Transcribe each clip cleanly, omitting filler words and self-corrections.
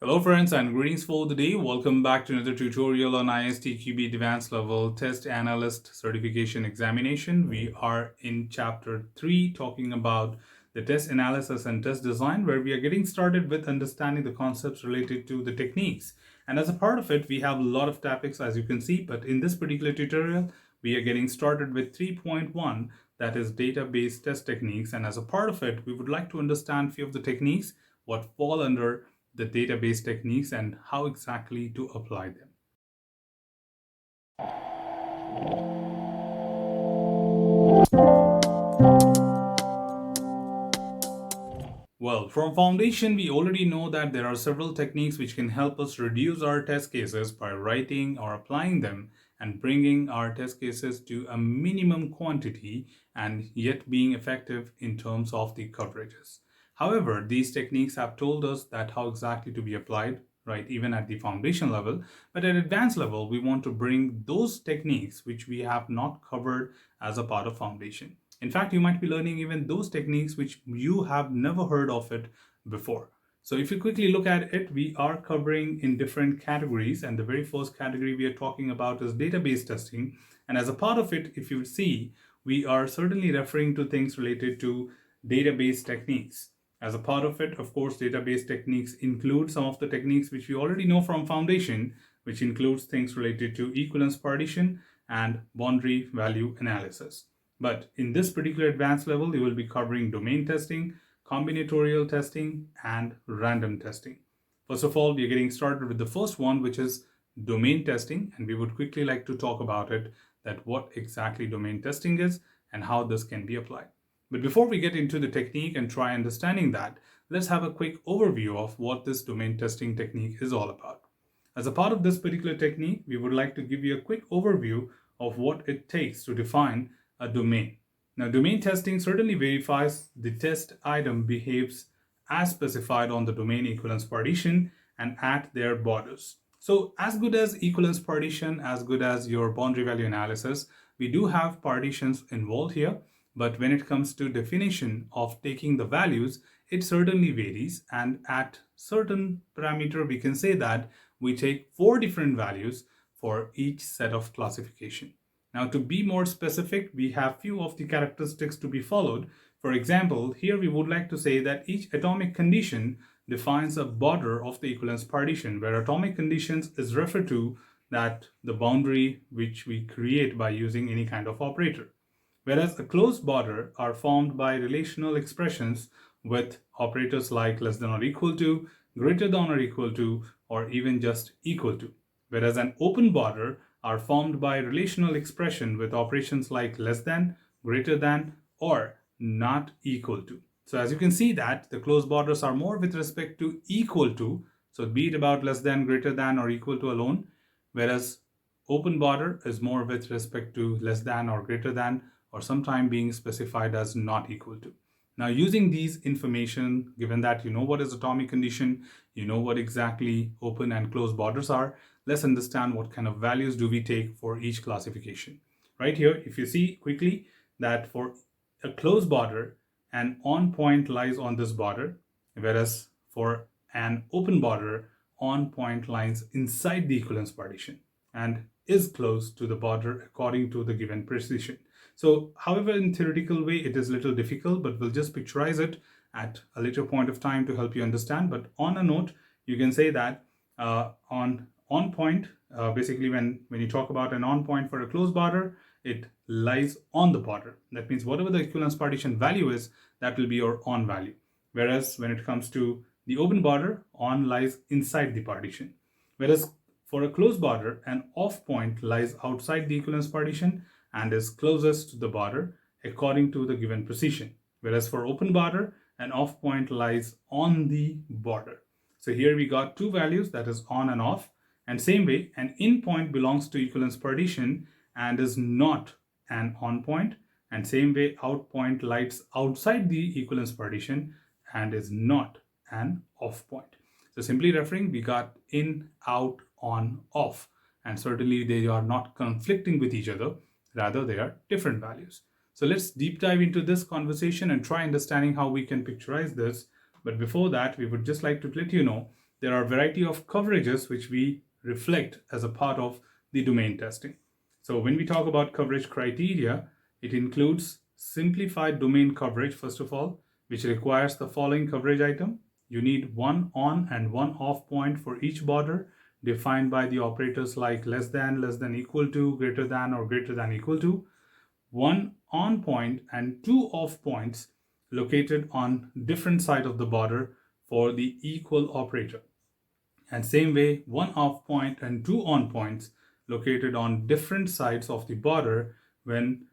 Hello friends and greetings for the day. Welcome back to another tutorial on ISTQB Advanced Level Test Analyst Certification Examination. We are in chapter 3 talking about the test analysis and test design, where we are getting started with understanding the concepts related to the techniques. And as a part of it, we have a lot of topics, as you can see, but in this particular tutorial, we are getting started with 3.1, that is database test techniques. And as a part of it, we would like to understand few of the techniques, what fall under the database techniques and how exactly to apply them. Well, from foundation, we already know that there are several techniques which can help us reduce our test cases by writing or applying them and bringing our test cases to a minimum quantity and yet being effective in terms of the coverages. However, these techniques have told us that how exactly to be applied, right, even at the foundation level. But at advanced level, we want to bring those techniques which we have not covered as a part of foundation. In fact, you might be learning even those techniques which you have never heard of it before. So if you quickly look at it, we are covering in different categories, and the very first category we are talking about is database testing. And as a part of it, if you see, we are certainly referring to things related to database techniques. As a part of it, of course, database techniques include some of the techniques which we already know from foundation, which includes things related to equivalence partition and boundary value analysis. But in this particular advanced level, you will be covering domain testing, combinatorial testing, and random testing. First of all, we are getting started with the first one, which is domain testing, and we would quickly like to talk about it, that what exactly domain testing is and how this can be applied. But before we get into the technique and try understanding that, let's have a quick overview of what this domain testing technique is all about. As a part of this particular technique, we would like to give you a quick overview of what it takes to define a domain. Now, domain testing certainly verifies the test item behaves as specified on the domain equivalence partition and at their borders. So as good as equivalence partition, as good as your boundary value analysis, we do have partitions involved here. But when it comes to definition of taking the values, it certainly varies. And at certain parameter, we can say that we take 4 different values for each set of classification. Now, to be more specific, we have few of the characteristics to be followed. For example, here we would like to say that each atomic condition defines a border of the equivalence partition, where atomic conditions is referred to that the boundary which we create by using any kind of operator. Whereas a closed border are formed by relational expressions with operators like less than or equal to, greater than or equal to, or even just equal to. Whereas an open border are formed by relational expression with operations like less than, greater than, or not equal to. So as you can see that the closed borders are more with respect to equal to, so be it about less than, greater than, or equal to alone, whereas open border is more with respect to less than or greater than, or sometime being specified as not equal to. Now, using these information, given that you know what is atomic condition, you know what exactly open and closed borders are, let's understand what kind of values do we take for each classification. Right here, if you see quickly that for a closed border, an on point lies on this border, whereas for an open border, on point lies inside the equivalence partition and is close to the border according to the given precision. So, however, in theoretical way, it is a little difficult, but we'll just picturize it at a later point of time to help you understand. But on a note, you can say that on point, basically when you talk about an on point for a closed border, it lies on the border. That means whatever the equivalence partition value is, that will be your on value. Whereas when it comes to the open border, on lies inside the partition. Whereas for a closed border, an off point lies outside the equivalence partition and is closest to the border according to the given precision. Whereas for open border, an off point lies on the border. So here we got two values, that is on and off. And same way, an in point belongs to equivalence partition and is not an on point. And same way, out point lies outside the equivalence partition and is not an off point. So simply referring, we got in, out, on, off. And certainly they are not conflicting with each other. Rather, they are different values. So let's deep dive into this conversation and try understanding how we can picturize this. But before that, we would just like to let you know there are a variety of coverages which we reflect as a part of the domain testing. So when we talk about coverage criteria, it includes simplified domain coverage, first of all, which requires the following coverage item. You need one on and one off point for each border defined by the operators like less than equal to, greater than, or greater than equal to. One on point and two off points located on different side of the border for the equal operator. And same way, one off point and two on points located on different sides of the border when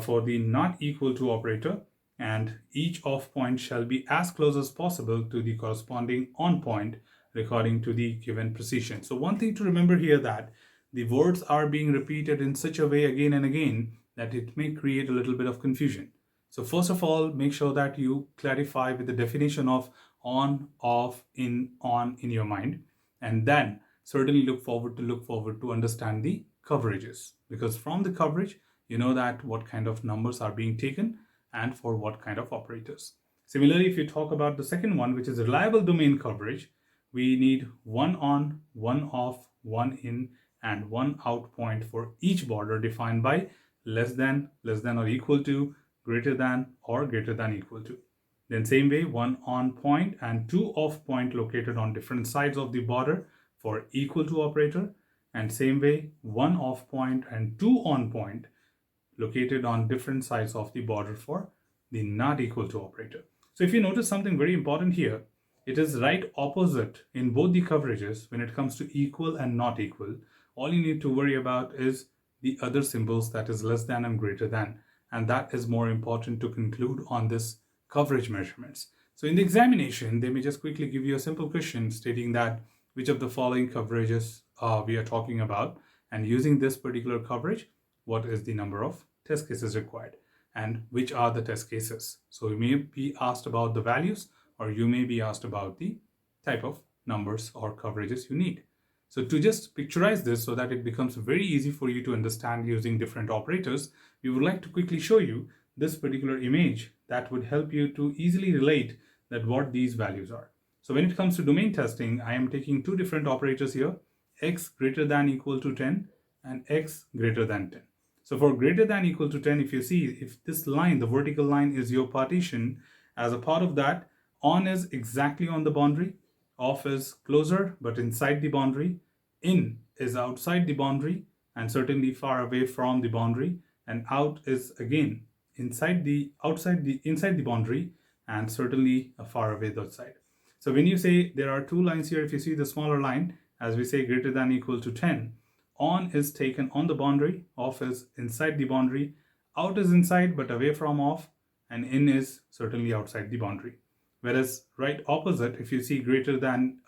for the not equal to operator, and each off point shall be as close as possible to the corresponding on point according to the given precision. So one thing to remember here, that the words are being repeated in such a way again and again that it may create a little bit of confusion. So first of all, make sure that you clarify with the definition of on, off, in, on in your mind, and then certainly look forward to understand the coverages, because from the coverage you know that what kind of numbers are being taken and for what kind of operators. Similarly, if you talk about the second one, which is reliable domain coverage, we need one on, one off, one in, and one out point for each border defined by less than or equal to, greater than, or greater than equal to. Then same way, one on point and two off point located on different sides of the border for equal to operator, and same way, one off point and two on point located on different sides of the border for the not equal to operator. So if you notice something very important here, it is right opposite in both the coverages when it comes to equal and not equal. All you need to worry about is the other symbols, that is less than and greater than, and that is more important to conclude on this coverage measurements. So in the examination, they may just quickly give you a simple question stating that which of the following coverages we are talking about, and using this particular coverage, what is the number of test cases required and which are the test cases. So you may be asked about the values, or you may be asked about the type of numbers or coverages you need. So to just picturize this so that it becomes very easy for you to understand using different operators, we would like to quickly show you this particular image that would help you to easily relate that what these values are. So when it comes to domain testing, I am taking two different operators here, x greater than equal to 10 and x greater than 10. So for greater than equal to 10, if you see, if this line, the vertical line, is your partition, as a part of that, on is exactly on the boundary, off is closer but inside the boundary, in is outside the boundary and certainly far away from the boundary, and out is again inside the boundary and certainly far away the outside. So when you say there are two lines here, if you see the smaller line, as we say greater than equal to 10, on is taken on the boundary, off is inside the boundary, out is inside but away from off, and in is certainly outside the boundary. Whereas right opposite, if you see greater than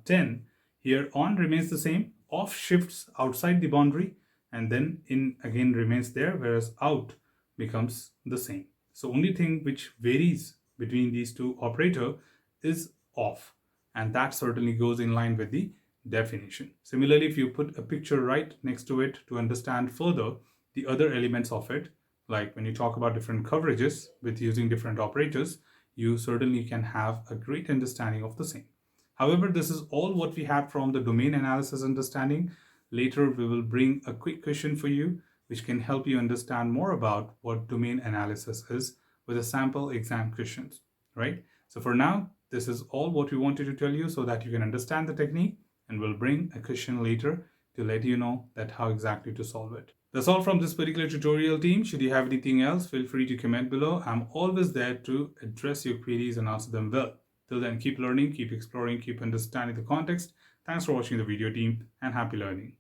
10, here on remains the same, off shifts outside the boundary, and then in again remains there, whereas out becomes the same. So only thing which varies between these two operator is off, and that certainly goes in line with the definition. Similarly, if you put a picture right next to it to understand further the other elements of it, like when you talk about different coverages with using different operators, you certainly can have a great understanding of the same. However, this is all what we have from the domain analysis understanding. Later, we will bring a quick question for you, which can help you understand more about what domain analysis is with a sample exam questions, right? So for now, this is all what we wanted to tell you so that you can understand the technique, and we'll bring a question later to let you know that how exactly to solve it. That's all from this particular tutorial team. Should you have anything else, feel free to comment below. I'm always there to address your queries and answer them well. Till then, keep learning, keep exploring, keep understanding the context. Thanks for watching the video, team, and happy learning.